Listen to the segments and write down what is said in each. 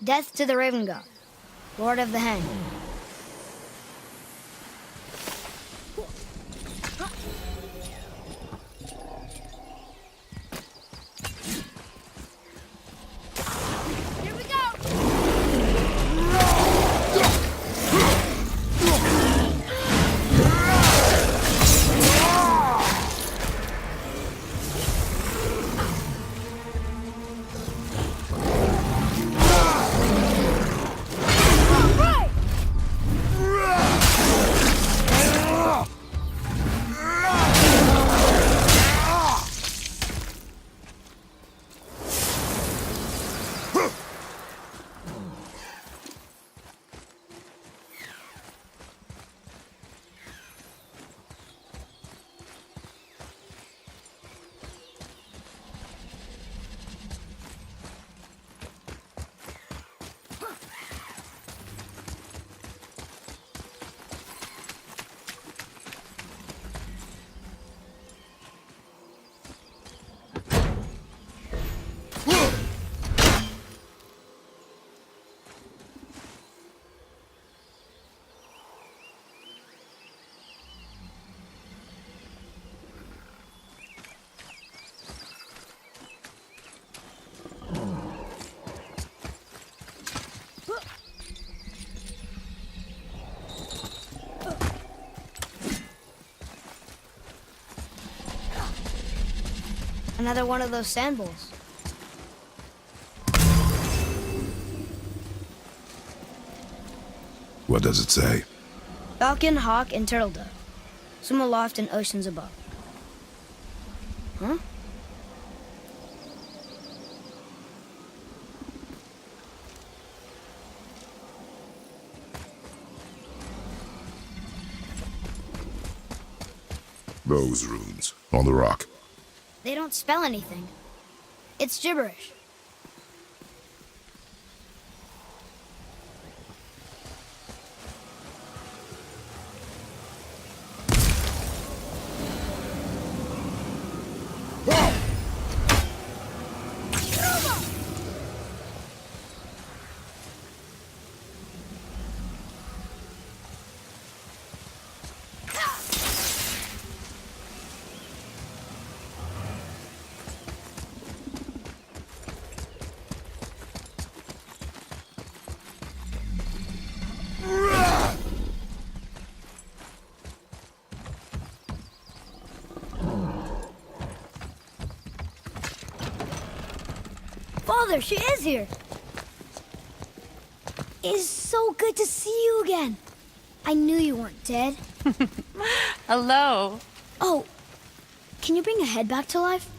Death to the Raven God, Lord of the Hen. Here we go! Another one of those sand bowls. What does it say? Falcon, hawk, and turtle dove. Swim aloft in oceans above. Huh? Those runes on the rock. They don't spell anything. It's gibberish. Father, she is here. It's so good to see you again. I knew you weren't dead. Hello. Oh, can you bring a head back to life?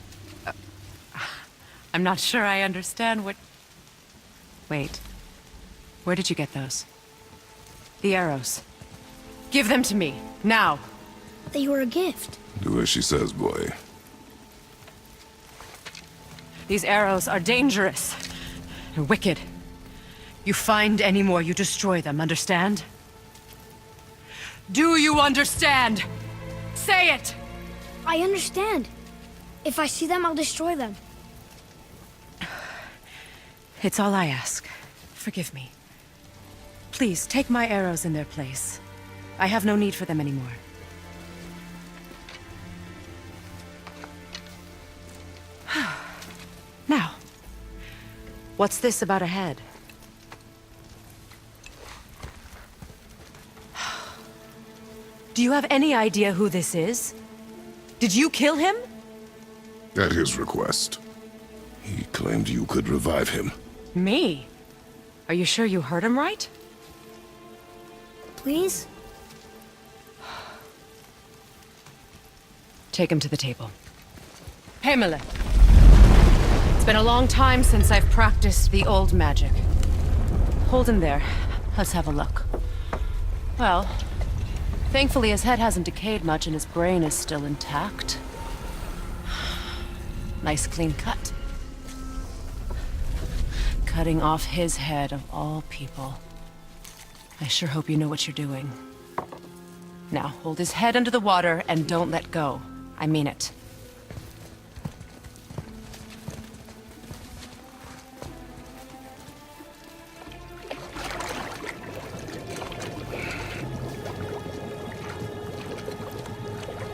I'm not sure I understand what... Wait. Where did you get those? The arrows. Give them to me, now. They were a gift. Do as she says, boy. These arrows are dangerous and wicked. You find any more, you destroy them, understand? Do you understand? Say it! I understand. If I see them, I'll destroy them. It's all I ask. Forgive me. Please, take my arrows in their place. I have no need for them anymore. Now, what's this about a head? Do you have any idea who this is? Did you kill him? At his request. He claimed you could revive him. Me? Are you sure you heard him right? Please? Take him to the table. Pamela. It's been a long time since I've practiced the old magic. Hold him there. Let's have a look. Well, thankfully his head hasn't decayed much and his brain is still intact. Nice clean cut. Cutting off his head of all people. I sure hope you know what you're doing. Now, hold his head under the water and don't let go. I mean it.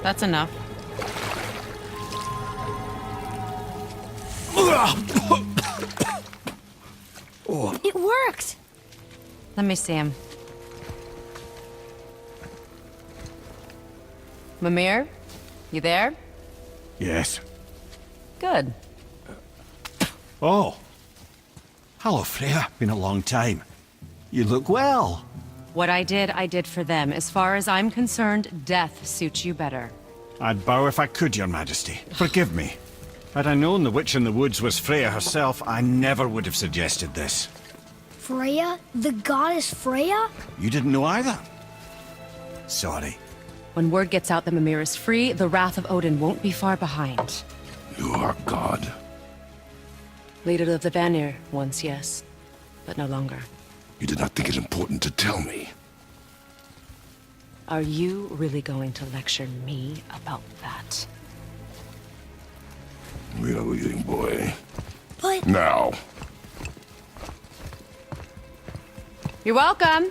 That's enough. It worked! Let me see him. Mimir, you there? Yes. Good. Oh. Hello, Freya. Been a long time. You look well. What I did for them. As far as I'm concerned, death suits you better. I'd bow if I could, Your Majesty. Forgive me. Had I known the witch in the woods was Freya herself, I never would have suggested this. Freya? The goddess Freya? You didn't know either? Sorry. When word gets out that Mimir is free, the wrath of Odin won't be far behind. You are God. Leader of the Vanir, once, yes. But no longer. You did not think it important to tell me. Are you really going to lecture me about that? We are leaving, boy. But... Now. You're welcome!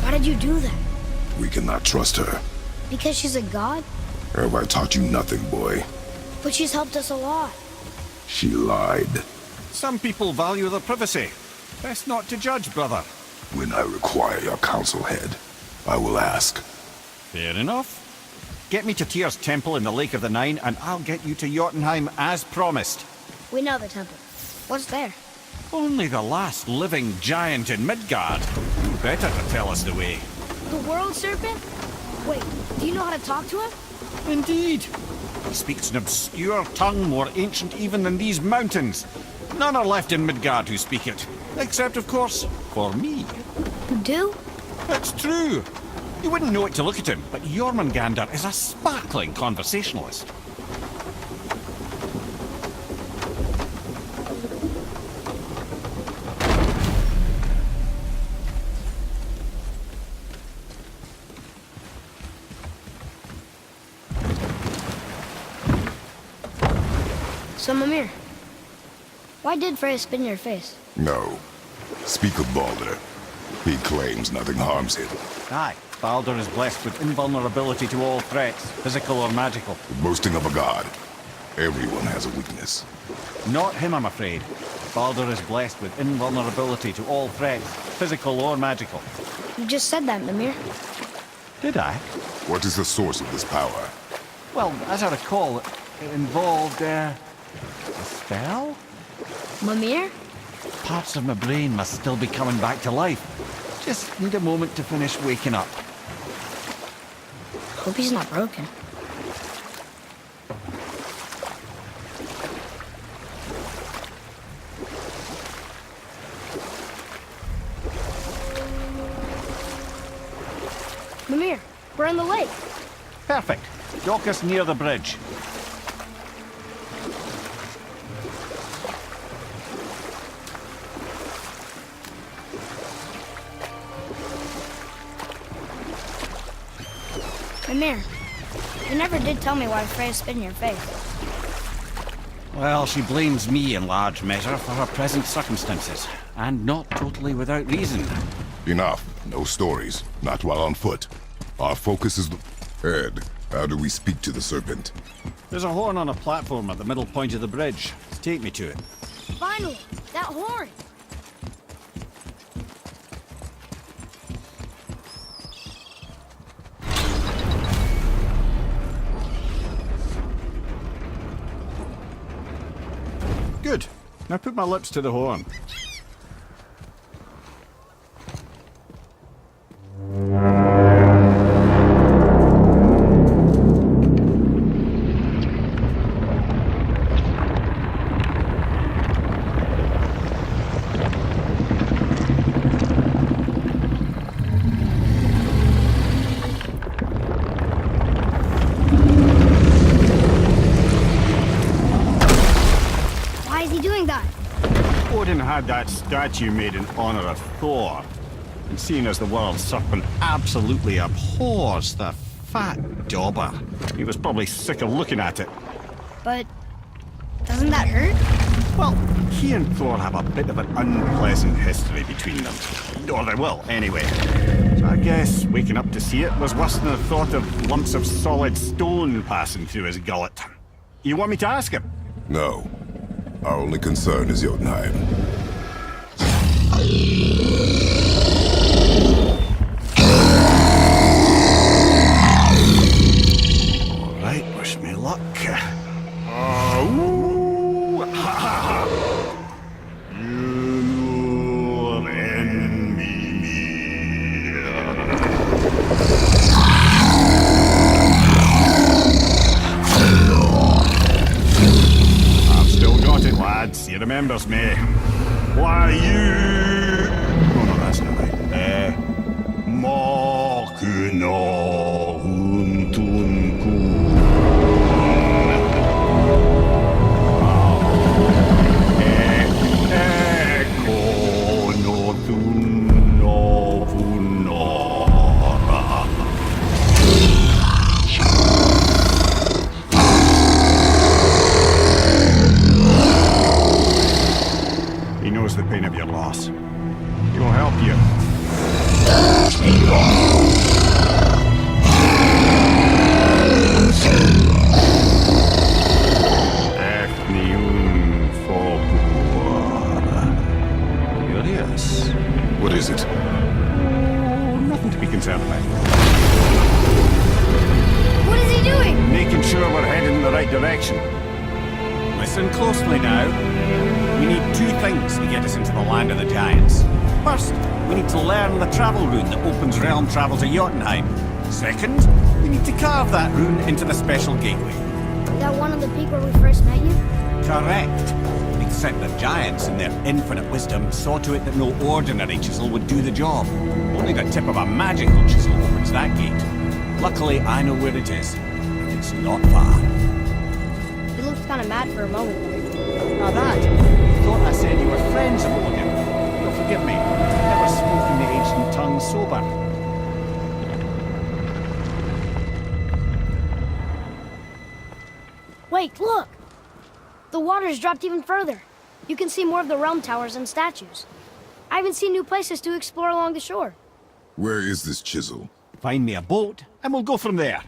Why did you do that? We cannot trust her. Because she's a god? Have I taught you nothing, boy? But she's helped us a lot. She lied. Some people value their privacy. Best not to judge, brother. When I require your council head, I will ask. Fair enough. Get me to Tyr's temple in the Lake of the Nine, and I'll get you to Jotunheim as promised. We know the temple. What's there? Only the last living giant in Midgard. Who better to tell us the way? The world serpent? Wait, do you know how to talk to him? Indeed. He speaks an obscure tongue more ancient even than these mountains. None are left in Midgard who speak it. Except, of course, for me. You do? It's true. You wouldn't know it to look at him, but Jormungandr is a sparkling conversationalist. So, Mimir, why did Freya spit in your face? No. Speak of Baldur. He claims nothing harms him. Aye, Baldur is blessed with invulnerability to all threats, physical or magical. The boasting of a god. Everyone has a weakness. Not him, I'm afraid. Baldur is blessed with invulnerability to all threats, physical or magical. You just said that, Mimir. Did I? What is the source of this power? Well, as I recall, it involved, a spell? Mimir? Parts of my brain must still be coming back to life. Just need a moment to finish waking up. Hope he's not broken. Mimir, we're on the lake. Perfect. Dock us near the bridge. Mimir, you never did tell me why Freya spit in your face. Well, she blames me in large measure for her present circumstances, and not totally without reason. Enough. No stories. Not while on foot. Our focus is the... Ed, how do we speak to the serpent? There's a horn on a platform at the middle point of the bridge. Take me to it. Finally, that horn! Good. Now put my lips to the horn. Why is he doing that? Odin had that statue made in honor of Thor. And seeing as the world serpent absolutely abhors the fat dauber, he was probably sick of looking at it. But doesn't that hurt? Well, he and Thor have a bit of an unpleasant history between them. Or they will, anyway. So I guess waking up to see it was worse than the thought of lumps of solid stone passing through his gullet. You want me to ask him? No. Our only concern is Jotunheim. All right, wish me luck. Ooh, ha, ha, ha. Your enemy. I've still got it, lads. He remembers me. Why you? Oh no, that's not right. Makuna huntunku. He knows the pain of your loss. He will help you. Curious. What is it? Oh, nothing to be concerned about. What is he doing? Making sure we're heading in the right direction. Listen closely now. We need two things to get us into the land of the giants. First, we need to learn the travel rune that opens realm travel to Jotunheim. Second, we need to carve that rune into the special gateway. That one on the peak where we first met you? Correct. Except the giants, in their infinite wisdom, saw to it that no ordinary chisel would do the job. Only the tip of a magical chisel opens that gate. Luckily, I know where it is. It's not far. He looked kind of mad for a moment there. Now that, you thought I said you were friends of Odin. You'll forgive me. Never spoken the ancient tongue sober. Wait, look! The water's dropped even further. You can see more of the realm towers and statues. I even see new places to explore along the shore. Where is this chisel? Find me a boat, and we'll go from there.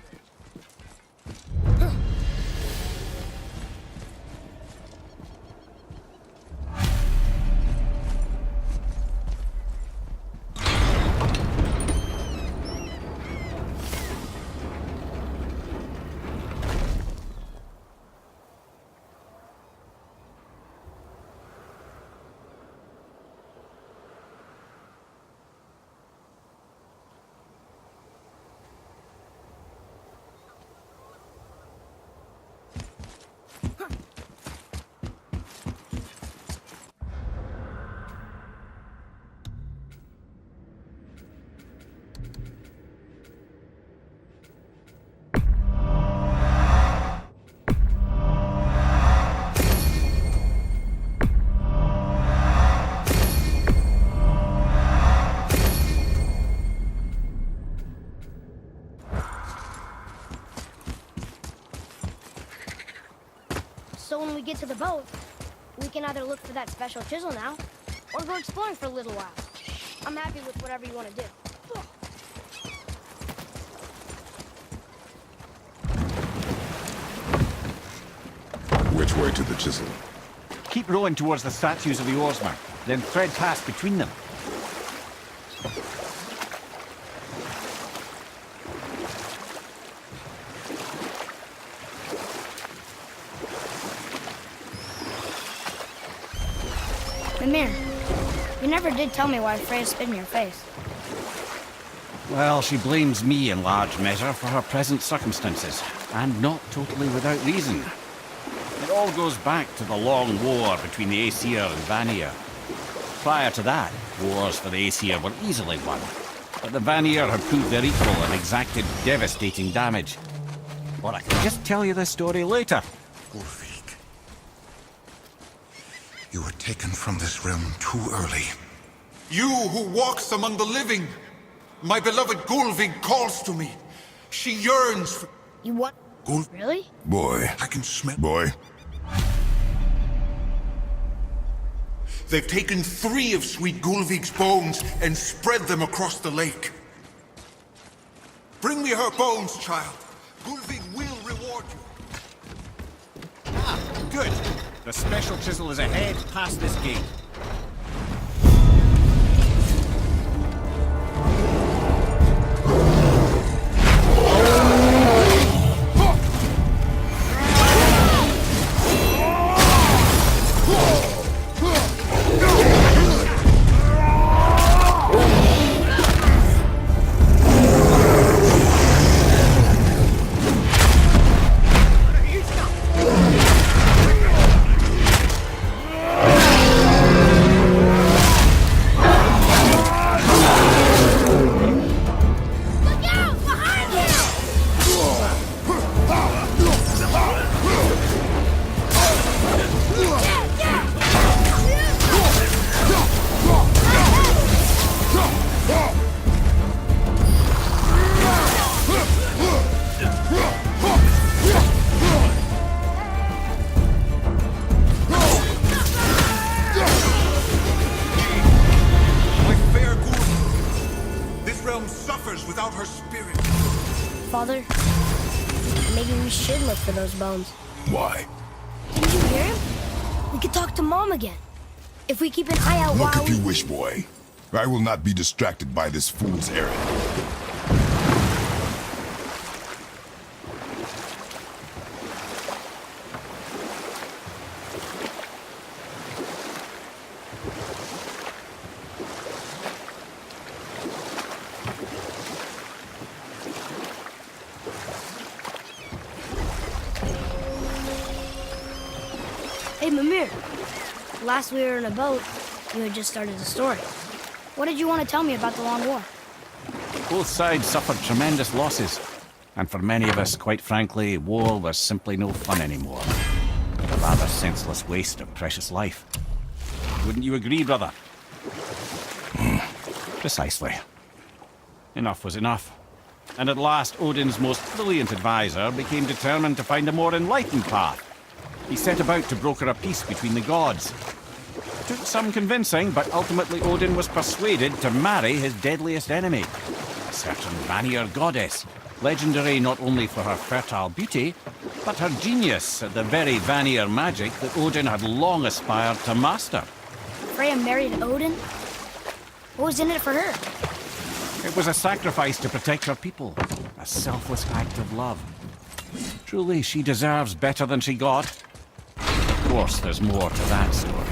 So when we get to the boat, we can either look for that special chisel now, or go exploring for a little while. I'm happy with whatever you want to do. Which way to the chisel? Keep rowing towards the statues of the oarsmen, then thread past between them. Mimir, you never did tell me why Freya spit in your face. Well, she blames me in large measure for her present circumstances, and not totally without reason. It all goes back to the long war between the Aesir and Vanir. Prior to that, wars for the Aesir were easily won, but the Vanir had proved their equal and exacted devastating damage. Or I can just tell you this story later. Ulfik, you were taken from this realm too early. You who walks among the living! My beloved Gulvig calls to me. She yearns for... You what? Gul, Really? Boy. I can smell... Boy. They've taken 3 of sweet Gulvig's bones and spread them across the lake. Bring me her bones, child. Gulvig will reward you. Ah, good. The special chisel is ahead past this gate. Father, maybe we should look for those bones. Why? Didn't you hear him? We could talk to Mom again. If we keep an eye out Look while if you wish, boy. I will not be distracted by this fool's errand. Hey, Mimir. Last we were in a boat, you had just started the story. What did you want to tell me about the Long War? Both sides suffered tremendous losses. And for many of us, quite frankly, war was simply no fun anymore. A rather senseless waste of precious life. Wouldn't you agree, brother? Precisely. Enough was enough. And at last, Odin's most brilliant advisor became determined to find a more enlightened path. He set about to broker a peace between the gods. It took some convincing, but ultimately Odin was persuaded to marry his deadliest enemy, a certain Vanir goddess, legendary not only for her fertile beauty, but her genius at the very Vanir magic that Odin had long aspired to master. Freya married Odin? What was in it for her? It was a sacrifice to protect her people, a selfless act of love. Truly, she deserves better than she got. Of course, there's more to that story.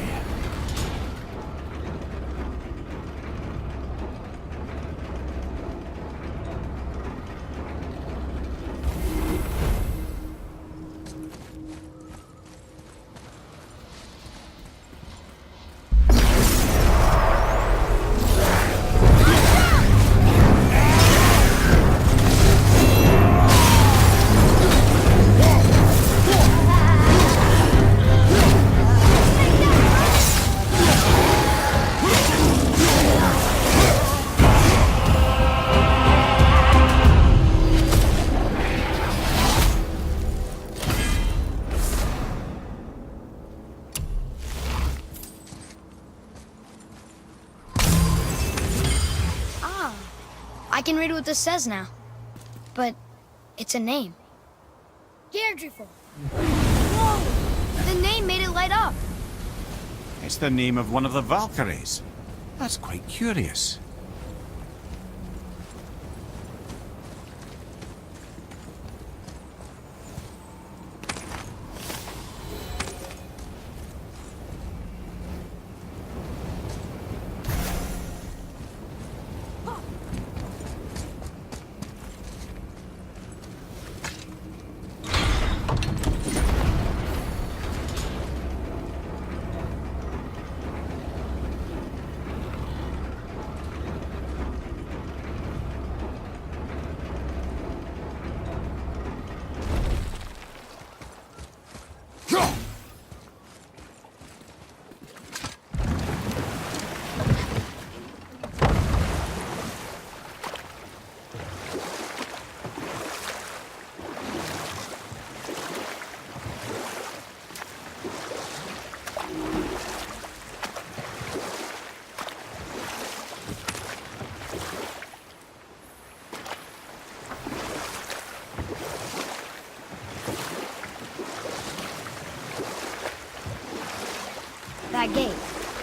I can read what this says now. But it's a name. Gerdriful. Whoa! The name made it light up. It's the name of one of the Valkyries. That's quite curious.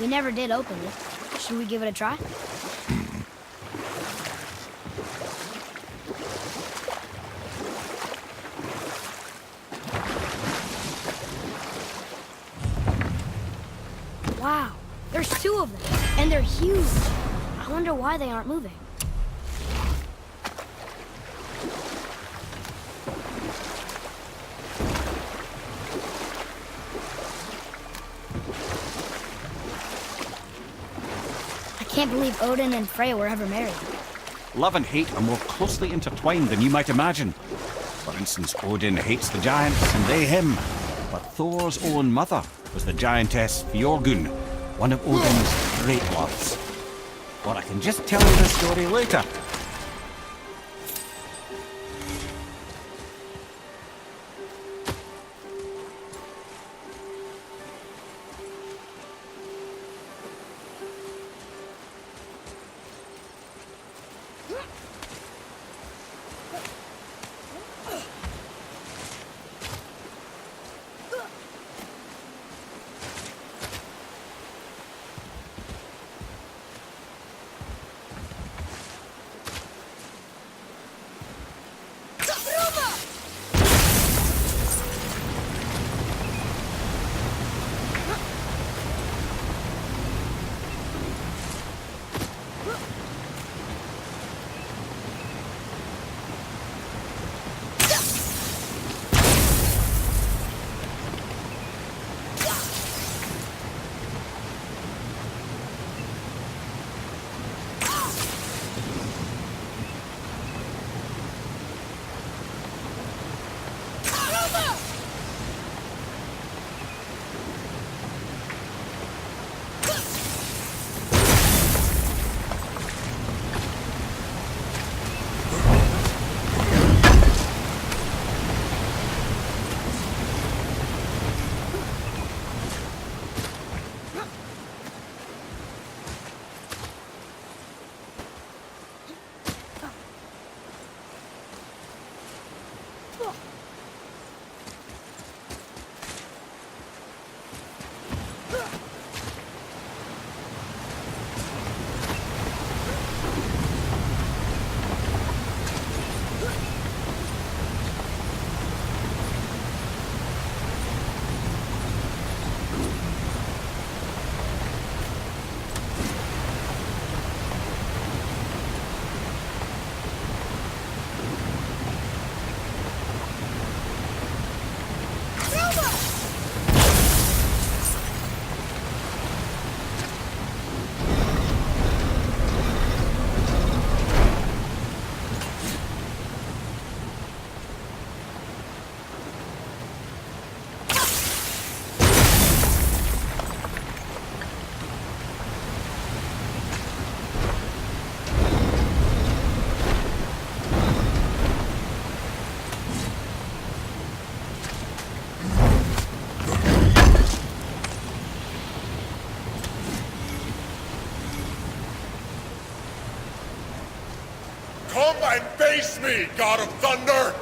We never did open it. Should we give it a try? Wow, there's two of them, and they're huge. I wonder why they aren't moving. I can't believe Odin and Freya were ever married. Love and hate are more closely intertwined than you might imagine. For instance, Odin hates the giants and they him. But Thor's own mother was the giantess Fjorgun, one of Odin's great loves. Or I can just tell you the story later. Come and face me, God of Thunder!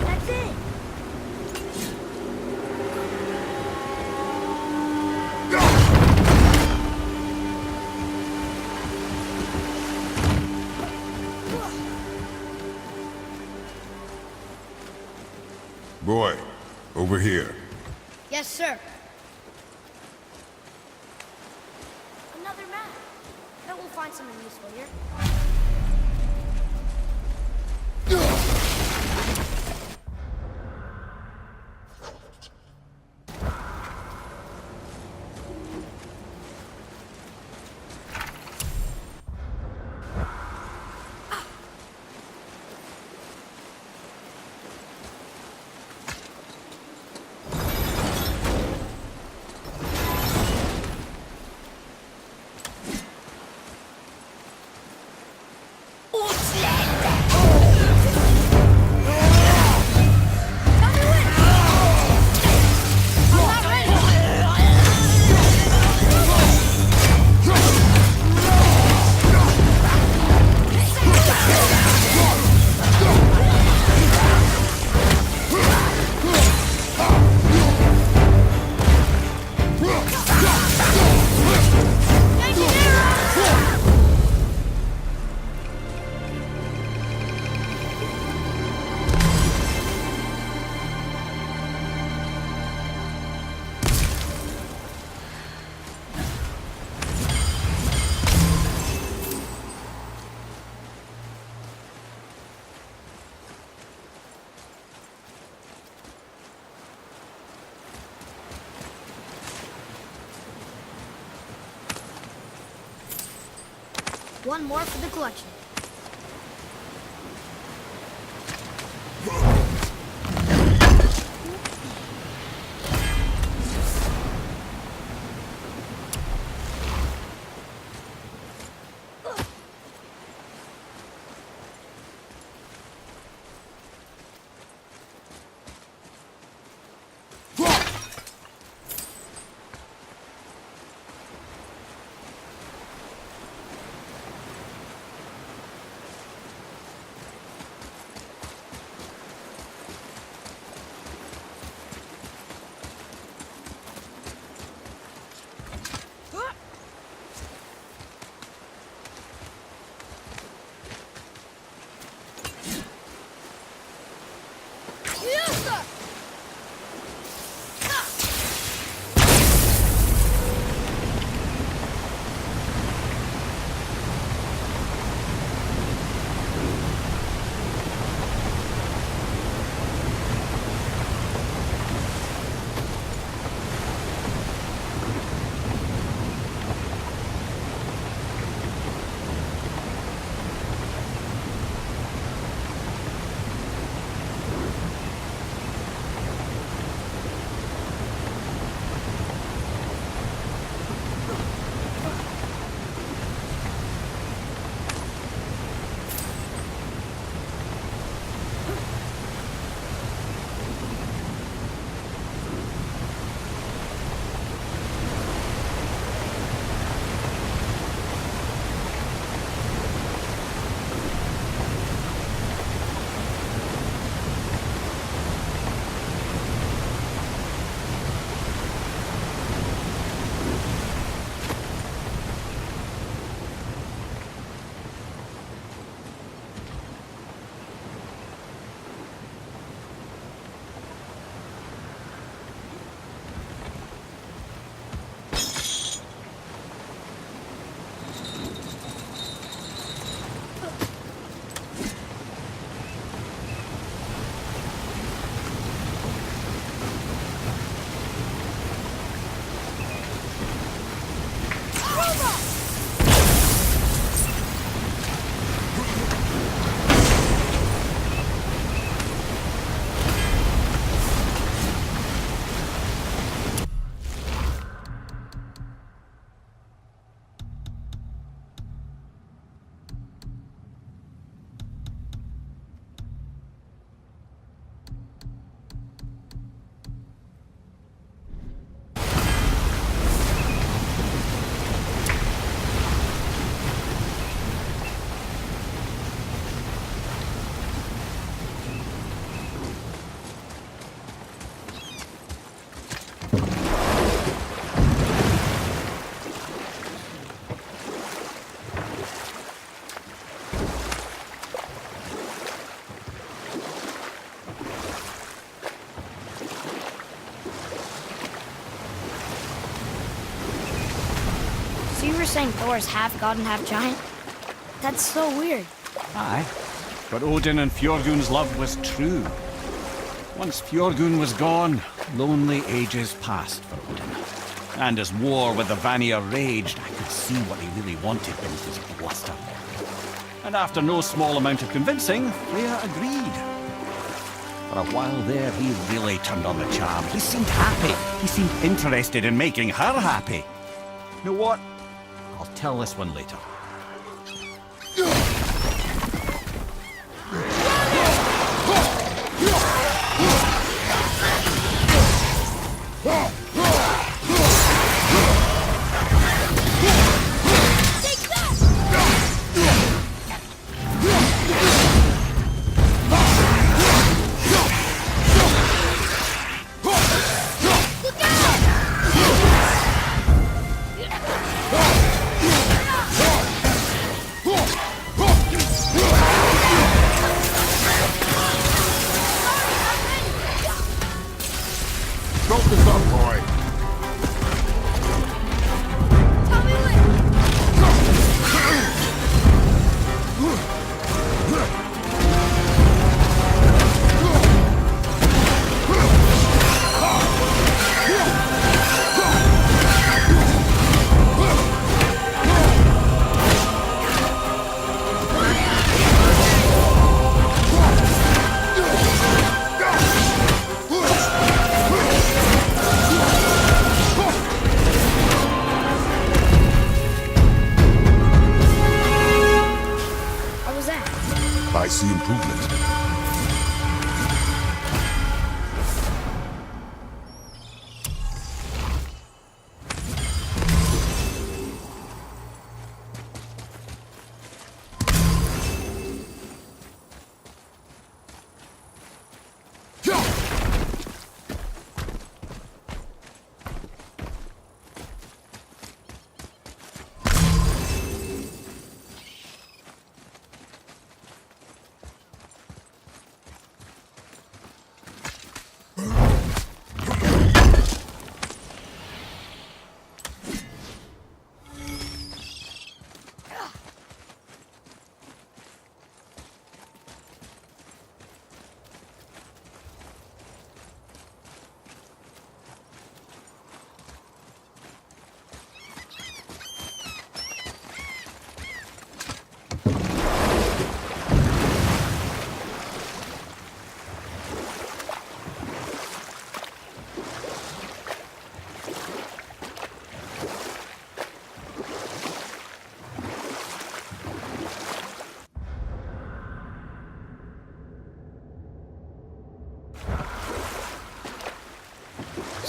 That's it! Boy, over here. Yes, sir. Another map. Bet we'll find something useful here. One more for the collection. So you were saying Thor's half god and half giant? That's so weird. Aye, but Odin and Fjorgun's love was true. Once Fjorgun was gone, lonely ages passed for Odin. And as war with the Vanir raged, I could see what he really wanted beneath his bluster. And after no small amount of convincing, Freya agreed. For a while there, he really turned on the charm. He seemed happy. He seemed interested in making her happy. You know what? I'll tell this one later.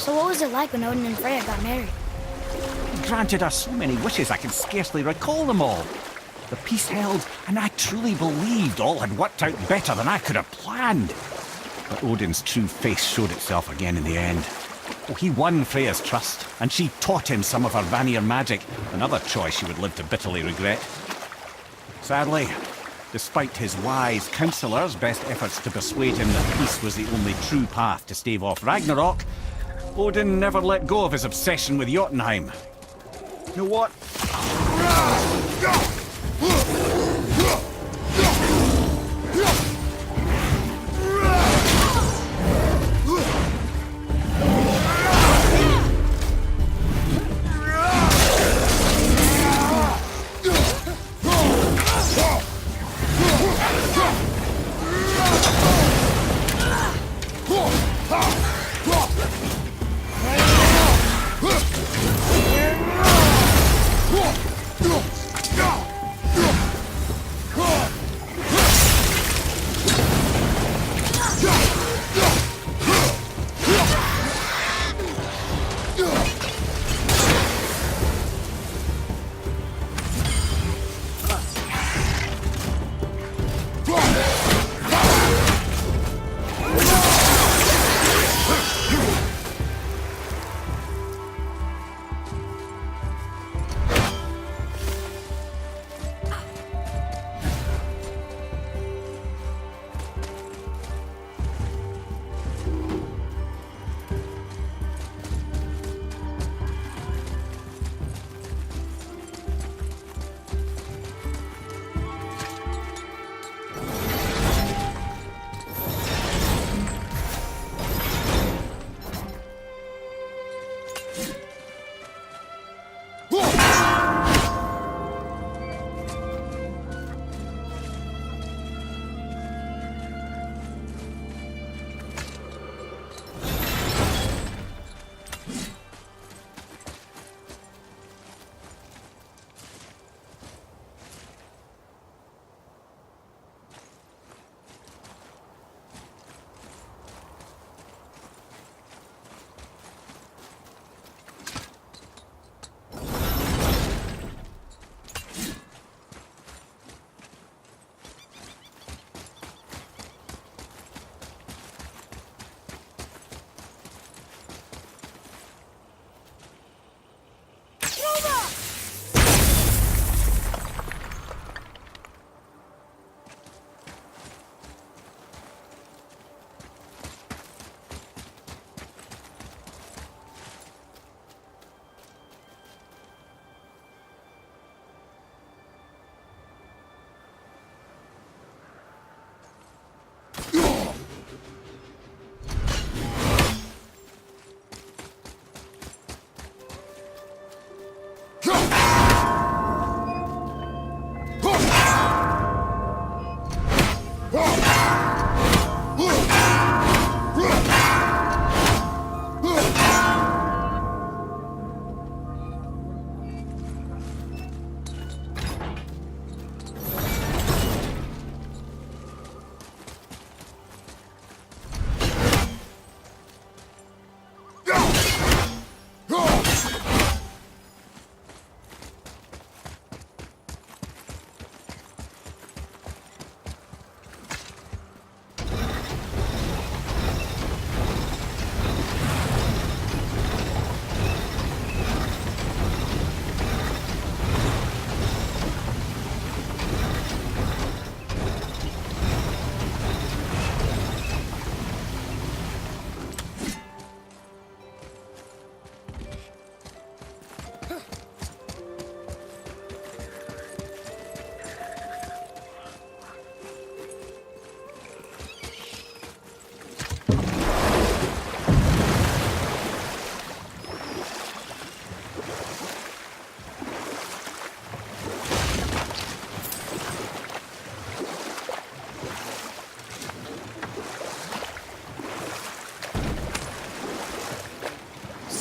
So what was it like when Odin and Freya got married? He granted her so many wishes I can scarcely recall them all. The peace held, and I truly believed all had worked out better than I could have planned. But Odin's true face showed itself again in the end. Oh, he won Freya's trust, and she taught him some of her Vanir magic, another choice she would live to bitterly regret. Sadly, despite his wise counsellors' best efforts to persuade him that peace was the only true path to stave off Ragnarok, Odin never let go of his obsession with Jotunheim. You know what?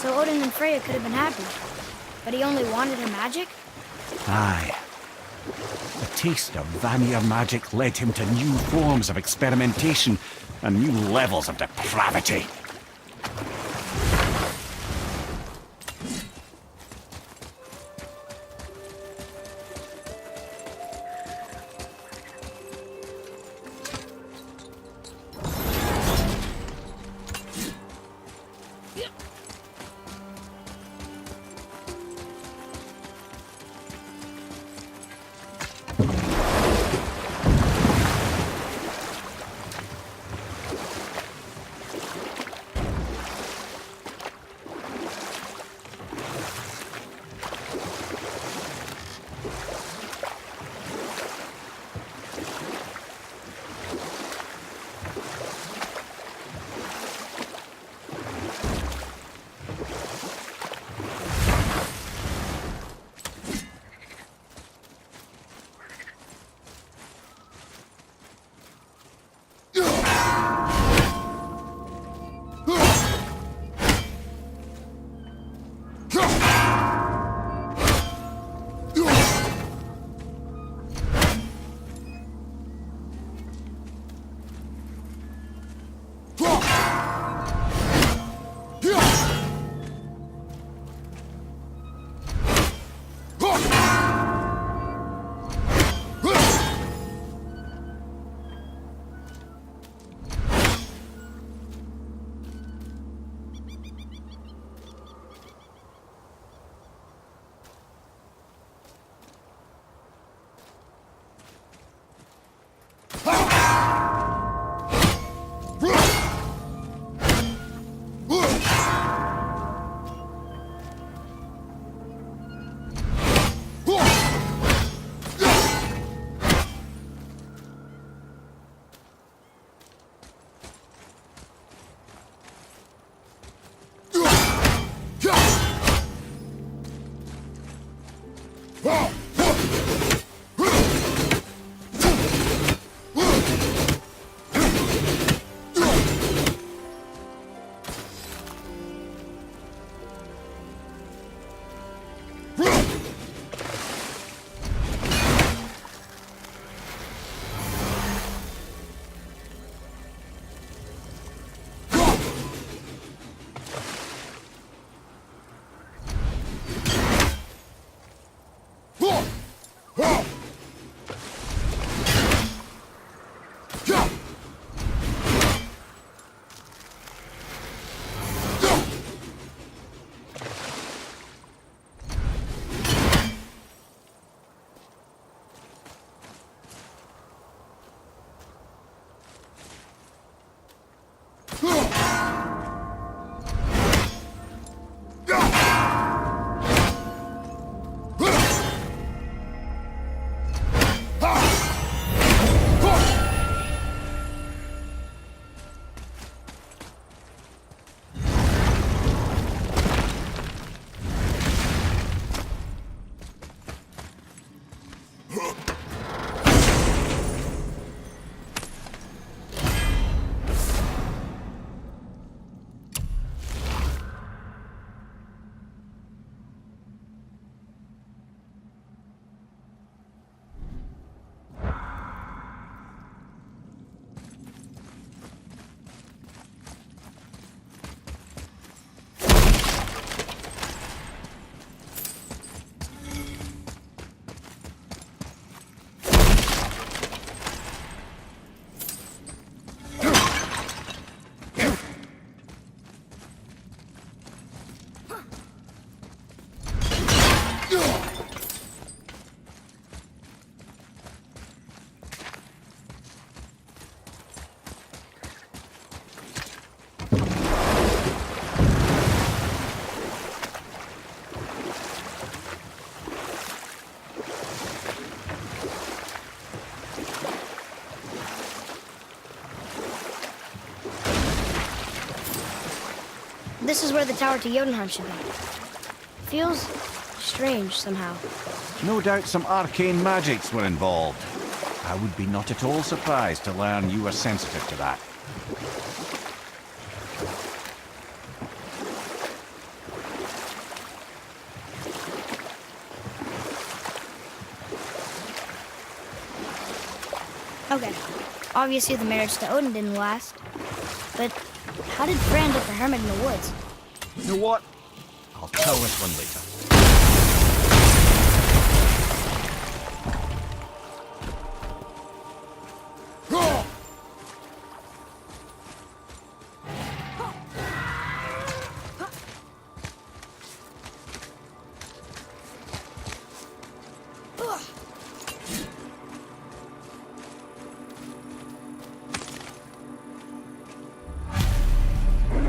So Odin and Freya could have been happy. But he only wanted her magic? Aye. The taste of Vanir magic led him to new forms of experimentation and new levels of depravity. This is where the tower to Jotunheim should be. Feels strange somehow. No doubt some arcane magics were involved. I would be not at all surprised to learn you were sensitive to that. Okay, obviously the marriage to Odin didn't last. But how did Fran get the hermit in the woods? You know what? I'll tell this one later.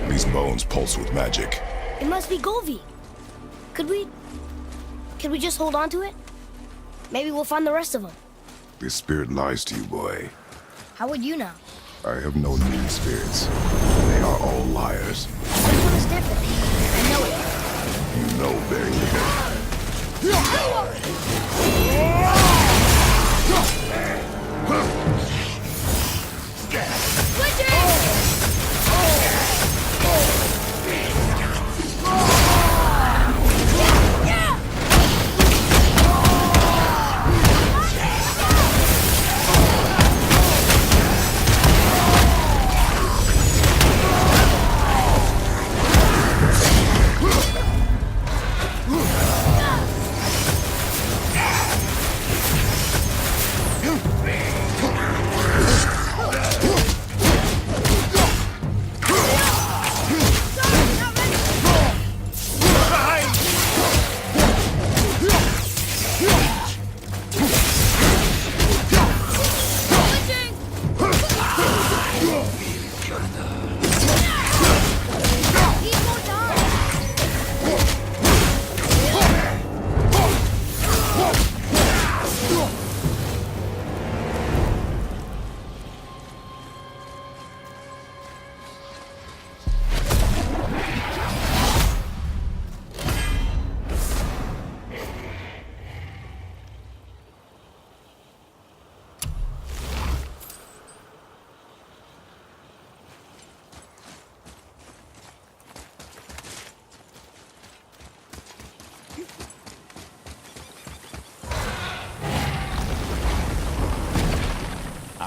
These bones pulse with magic. It must be Golvi. Could we just hold on to it? Maybe we'll find the rest of them. This spirit lies to you, boy. How would you know? I have known many spirits. They are all liars. This one is different. I know it. You know very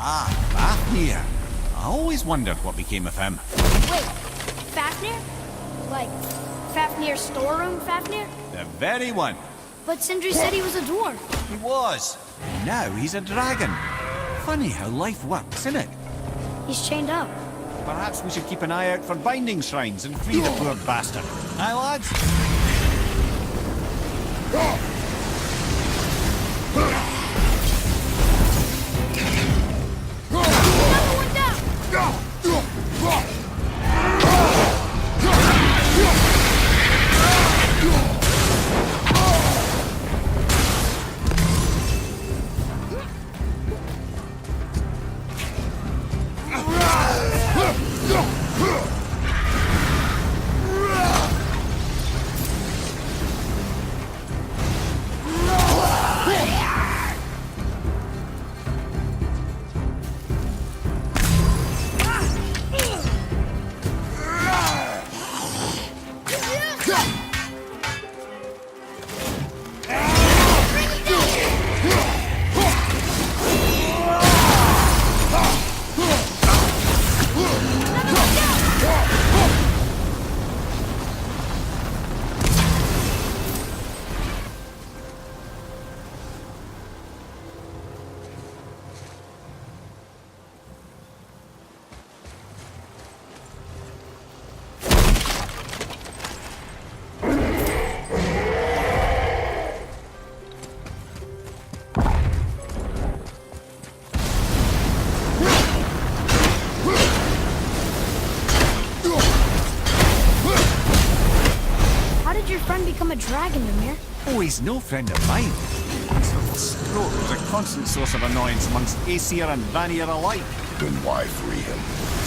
Ah, Fafnir. I always wondered what became of him. Wait, Fafnir? Like, Fafnir's storeroom Fafnir? The very one. But Sindri said he was a dwarf. He was. Now he's a dragon. Funny how life works, isn't it? He's chained up. Perhaps we should keep an eye out for binding shrines and free the poor bastard. Aye, lads? Another one down! Become a dragon, Ymir. Oh, he's no friend of mine. His little scrote was a constant source of annoyance amongst Aesir and Vanir alike. Then why free him?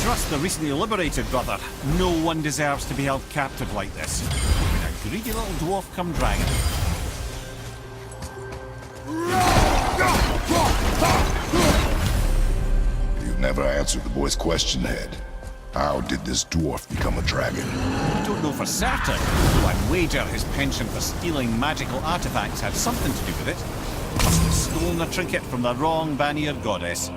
Trust the recently liberated brother. No one deserves to be held captive like this. Even a greedy little dwarf come dragon. You've never answered the boy's question, Head. How did this dwarf become a dragon? I don't know for certain, though I'd wager his penchant for stealing magical artifacts had something to do with it. Must have stolen a trinket from the wrong Vanir goddess.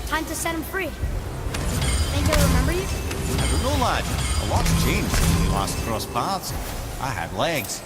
Time to set him free. Think he'll remember you? I don't know, lad. A lot's changed since we last crossed paths. I had legs.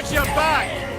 Watch your back!